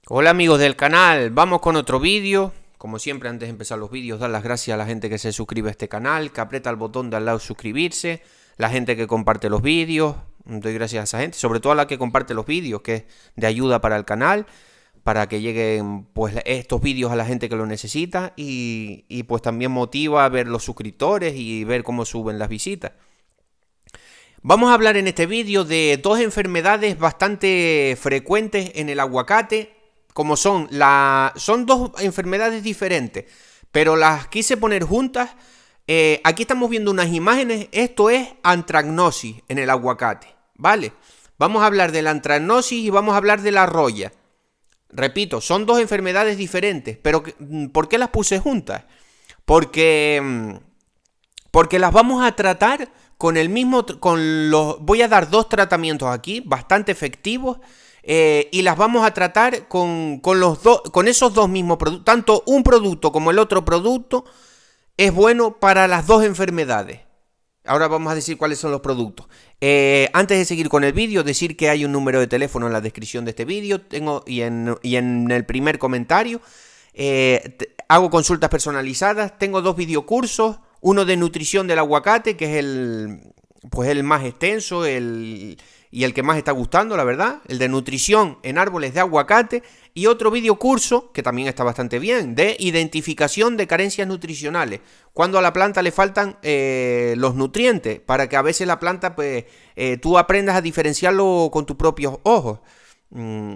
Hola amigos del canal, vamos con otro vídeo. Como siempre, antes de empezar los vídeos, dar las gracias a la gente que se suscribe a este canal, que aprieta el botón de al lado suscribirse, la gente que comparte los vídeos, doy gracias a esa gente, sobre todo a la que comparte los vídeos, que es de ayuda para el canal, para que lleguen pues estos vídeos a la gente que lo necesita y pues también motiva a ver los suscriptores y ver cómo suben las visitas. Vamos a hablar en este vídeo de dos enfermedades bastante frecuentes en el aguacate, como son dos enfermedades diferentes, pero las quise poner juntas. Aquí estamos viendo unas imágenes. Esto es antracnosis en el aguacate, ¿vale? Vamos a hablar de la antracnosis y vamos a hablar de la roya. Repito, son dos enfermedades diferentes, pero ¿por qué las puse juntas? Porque las vamos a tratar con el mismo, voy a dar dos tratamientos aquí, bastante efectivos, y las vamos a tratar con esos dos mismos productos. Tanto un producto como el otro producto es bueno para las dos enfermedades. Ahora vamos a decir cuáles son los productos. Antes de seguir con el vídeo, decir que hay un número de teléfono en la descripción de este vídeo y en el primer comentario. Hago consultas personalizadas, tengo dos videocursos. Uno de nutrición del aguacate, que es el más extenso y el que más está gustando, la verdad. El de nutrición en árboles de aguacate. Y otro videocurso, que también está bastante bien, de identificación de carencias nutricionales. Cuando a la planta le faltan los nutrientes, para que a veces la planta, pues, tú aprendas a diferenciarlo con tus propios ojos.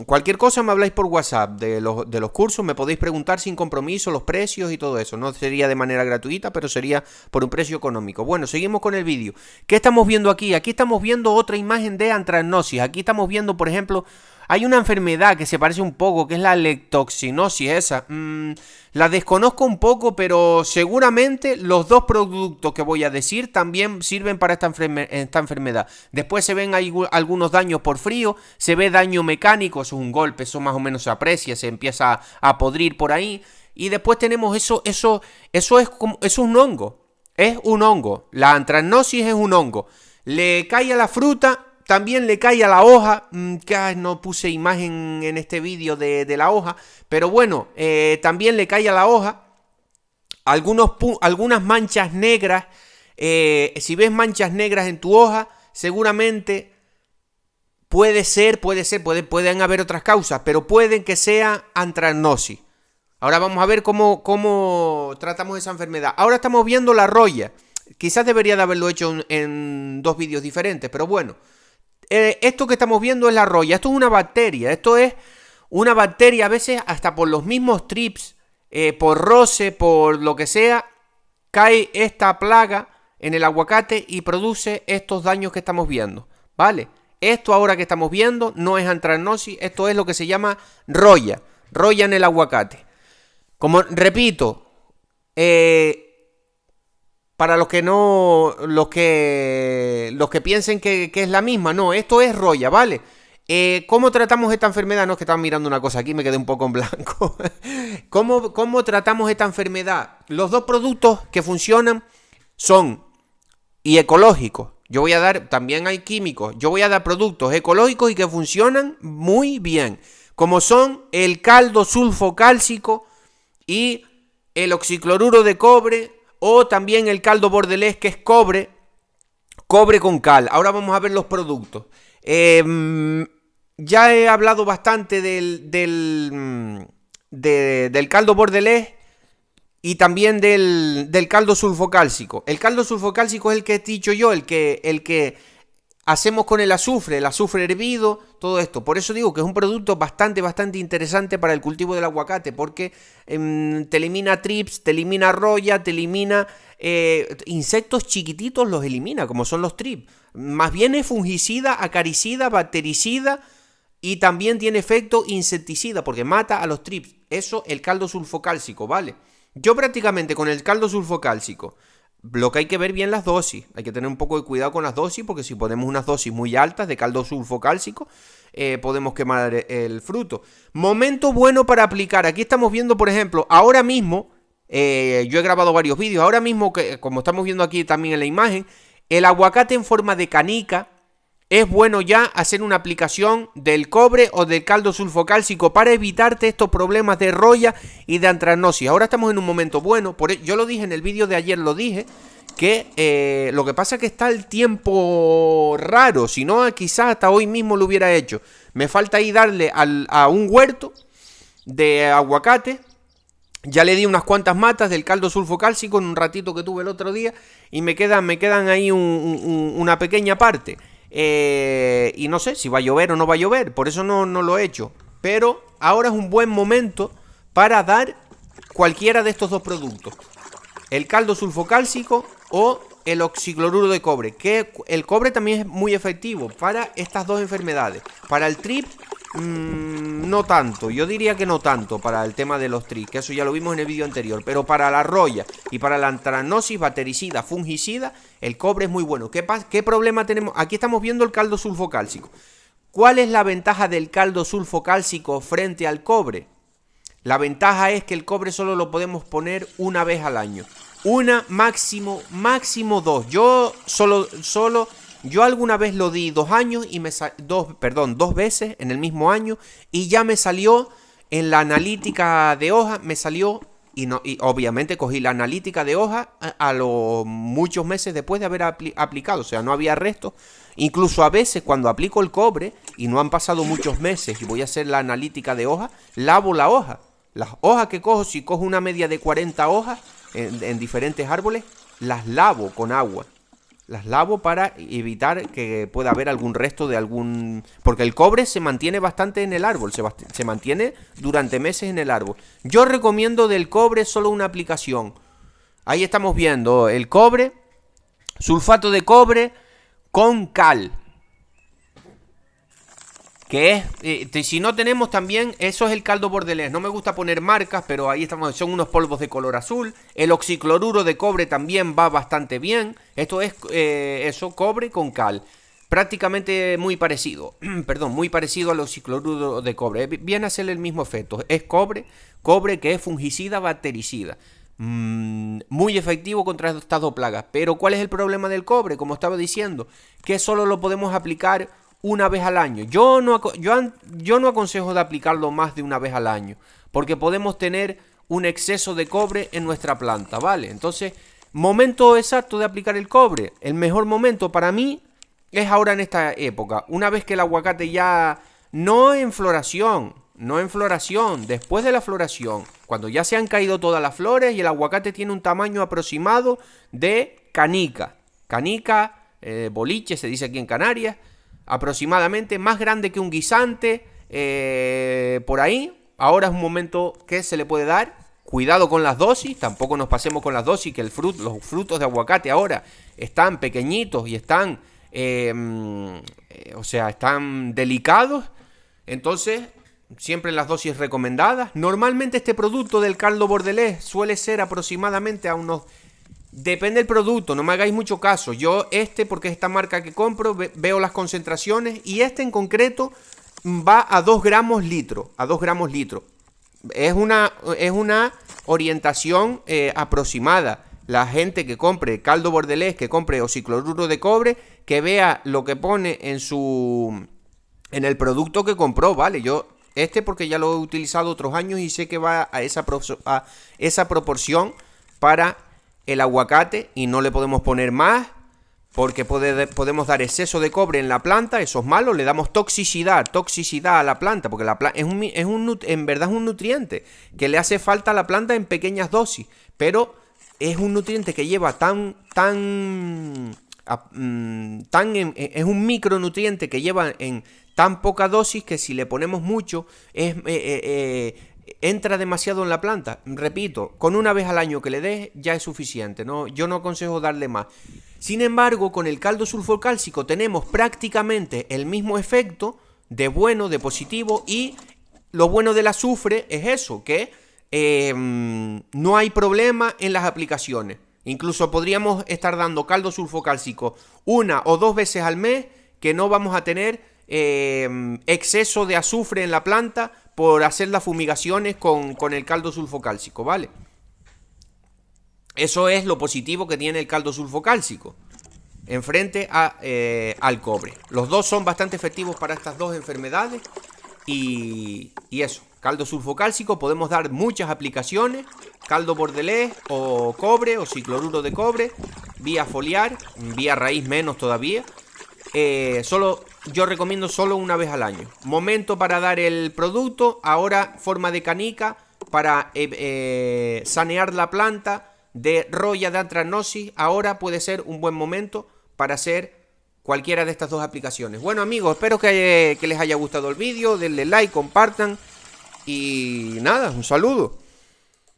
Cualquier cosa me habláis por WhatsApp de los cursos, me podéis preguntar sin compromiso los precios y todo eso. No sería de manera gratuita, pero sería por un precio económico. Bueno, seguimos con el vídeo. ¿Qué estamos viendo aquí? Aquí estamos viendo otra imagen de antracnosis. Aquí estamos viendo, por ejemplo, hay una enfermedad que se parece un poco, que es la leptoxinosis esa. La desconozco un poco, pero seguramente los dos productos que voy a decir también sirven para esta enfermedad. Después se ven algunos daños por frío, se ve daño mecánico, eso es un golpe, eso más o menos se aprecia, se empieza a podrir por ahí. Y después tenemos eso es un hongo, es un hongo. La antracnosis es un hongo. Le cae a la fruta. También le cae a la hoja, que no puse imagen en este vídeo de la hoja, pero bueno, también le cae a la hoja. Algunas manchas negras, si ves manchas negras en tu hoja, seguramente pueden haber otras causas, pero pueden que sea antracnosis. Ahora vamos a ver cómo tratamos esa enfermedad. Ahora estamos viendo la roya. Quizás debería de haberlo hecho en dos vídeos diferentes, pero bueno. Esto que estamos viendo es la roya. Esto es una bacteria. Esto es una bacteria, a veces hasta por los mismos trips, por roce, por lo que sea, cae esta plaga en el aguacate y produce estos daños que estamos viendo, ¿vale? Esto ahora que estamos viendo no es antracnosis, esto es lo que se llama roya. Roya en el aguacate. Como repito, para los que piensen que es la misma, no, esto es roya, ¿vale? ¿Cómo tratamos esta enfermedad? No, es que estaba mirando una cosa aquí, me quedé un poco en blanco. ¿Cómo tratamos esta enfermedad? Los dos productos que funcionan son y ecológicos. Yo voy a dar, también hay químicos, yo voy a dar productos ecológicos y que funcionan muy bien, como son el caldo sulfocálcico y el oxicloruro de cobre, o también el caldo bordelés, que es cobre con cal. Ahora vamos a ver los productos. Ya he hablado bastante del caldo bordelés y también del caldo sulfocálcico. El caldo sulfocálcico es el que he dicho yo, el que hacemos con el azufre hervido, todo esto. Por eso digo que es un producto bastante interesante para el cultivo del aguacate, porque te elimina trips, te elimina roya, te elimina insectos chiquititos, los elimina, como son los trips. Más bien es fungicida, acaricida, bactericida y también tiene efecto insecticida, porque mata a los trips. Eso el caldo sulfocálcico, ¿vale? Yo prácticamente con el caldo sulfocálcico, lo que hay que ver bien las dosis, hay que tener un poco de cuidado con las dosis, porque si ponemos unas dosis muy altas de caldo sulfocálcico, podemos quemar el fruto. Momento bueno para aplicar, aquí estamos viendo, por ejemplo, ahora mismo, yo he grabado varios vídeos, ahora mismo, como estamos viendo aquí también en la imagen, el aguacate en forma de canica es bueno ya hacer una aplicación del cobre o del caldo sulfocálcico para evitarte estos problemas de roya y de antracnosis. Ahora estamos en un momento bueno, yo lo dije en el vídeo de ayer, lo dije, que lo que pasa es que está el tiempo raro, si no quizás hasta hoy mismo lo hubiera hecho. Me falta ahí darle a un huerto de aguacate. Ya le di unas cuantas matas del caldo sulfocálcico en un ratito que tuve el otro día y me quedan ahí una pequeña parte. Y no sé si va a llover o no va a llover, por eso no lo he hecho. Pero ahora es un buen momento para dar cualquiera de estos dos productos. El caldo sulfocálcico o el oxicloruro de cobre, que el cobre también es muy efectivo para estas dos enfermedades. Para el TRIP, no tanto, yo diría que no tanto para el tema de los TRIP, que eso ya lo vimos en el vídeo anterior. Pero para la roya y para la antracnosis, bactericida, fungicida, el cobre es muy bueno. ¿Qué problema tenemos? Aquí estamos viendo el caldo sulfocálcico. ¿Cuál es la ventaja del caldo sulfocálcico frente al cobre? La ventaja es que el cobre solo lo podemos poner una vez al año. Una, máximo dos. Yo alguna vez lo di 2 años y dos veces en el mismo año y ya me salió en la analítica de hoja, y obviamente cogí la analítica de hoja a los muchos meses después de haber aplicado, o sea, no había restos. Incluso a veces cuando aplico el cobre y no han pasado muchos meses y voy a hacer la analítica de hoja, lavo la hoja. Las hojas que cojo, si cojo una media de 40 hojas en diferentes árboles, las lavo con agua. Las lavo para evitar que pueda haber algún resto de algún... Porque el cobre se mantiene bastante en el árbol, se mantiene durante meses en el árbol. Yo recomiendo del cobre solo una aplicación. Ahí estamos viendo el cobre, sulfato de cobre con cal. Que es, si no tenemos también, eso es el caldo bordelés. No me gusta poner marcas, pero ahí estamos, son unos polvos de color azul. El oxicloruro de cobre también va bastante bien. Esto es cobre con cal. Prácticamente muy parecido, perdón, muy parecido al oxicloruro de cobre. Viene a ser el mismo efecto. Es cobre que es fungicida, bactericida. Muy efectivo contra estas dos plagas. Pero ¿cuál es el problema del cobre? Como estaba diciendo, que solo lo podemos aplicar una vez al año. Yo no aconsejo de aplicarlo más de una vez al año, porque podemos tener un exceso de cobre en nuestra planta, ¿vale? Entonces, momento exacto de aplicar el cobre. El mejor momento para mí es ahora en esta época. Una vez que el aguacate ya no en floración, después de la floración, cuando ya se han caído todas las flores y el aguacate tiene un tamaño aproximado de canica, boliche se dice aquí en Canarias, aproximadamente más grande que un guisante, por ahí. Ahora es un momento que se le puede dar. Cuidado con las dosis, tampoco nos pasemos con las dosis, que los frutos de aguacate ahora están pequeñitos y están, están delicados. Entonces, siempre en las dosis recomendadas. Normalmente este producto del caldo bordelés suele ser aproximadamente a unos... Depende del producto, no me hagáis mucho caso. Yo porque es esta marca que compro, veo las concentraciones y este en concreto va a 2 gramos litro. Es una orientación aproximada. La gente que compre caldo bordelés, que compre oxicloruro de cobre, que vea lo que pone en el producto que compró, ¿vale? Yo porque ya lo he utilizado otros años y sé que va a esa proporción para el aguacate y no le podemos poner más porque podemos dar exceso de cobre en la planta, eso es malo, le damos toxicidad a la planta, porque en verdad es un nutriente que le hace falta a la planta en pequeñas dosis, pero es un nutriente que lleva es un micronutriente que lleva en tan poca dosis que si le ponemos mucho entra demasiado en la planta. Repito, con una vez al año que le des ya es suficiente, ¿no? Yo no aconsejo darle más. Sin embargo, con el caldo sulfocálcico tenemos prácticamente el mismo efecto de bueno, de positivo, y lo bueno del azufre es eso, que no hay problema en las aplicaciones. Incluso podríamos estar dando caldo sulfocálcico 1 o 2 veces al mes, que no vamos a tener exceso de azufre en la planta por hacer las fumigaciones con el caldo sulfocálcico, ¿vale? Eso es lo positivo que tiene el caldo sulfocálcico. en frente al cobre. Los dos son bastante efectivos para estas dos enfermedades. Y eso, caldo sulfocálcico, podemos dar muchas aplicaciones. Caldo bordelés o cobre o cicloruro de cobre, vía foliar, vía raíz menos todavía. Yo recomiendo solo una vez al año. Momento para dar el producto, ahora forma de canica para sanear la planta de roya de antracnosis. Ahora puede ser un buen momento para hacer cualquiera de estas dos aplicaciones. Bueno amigos, espero que les haya gustado el vídeo, denle like, compartan y nada, un saludo.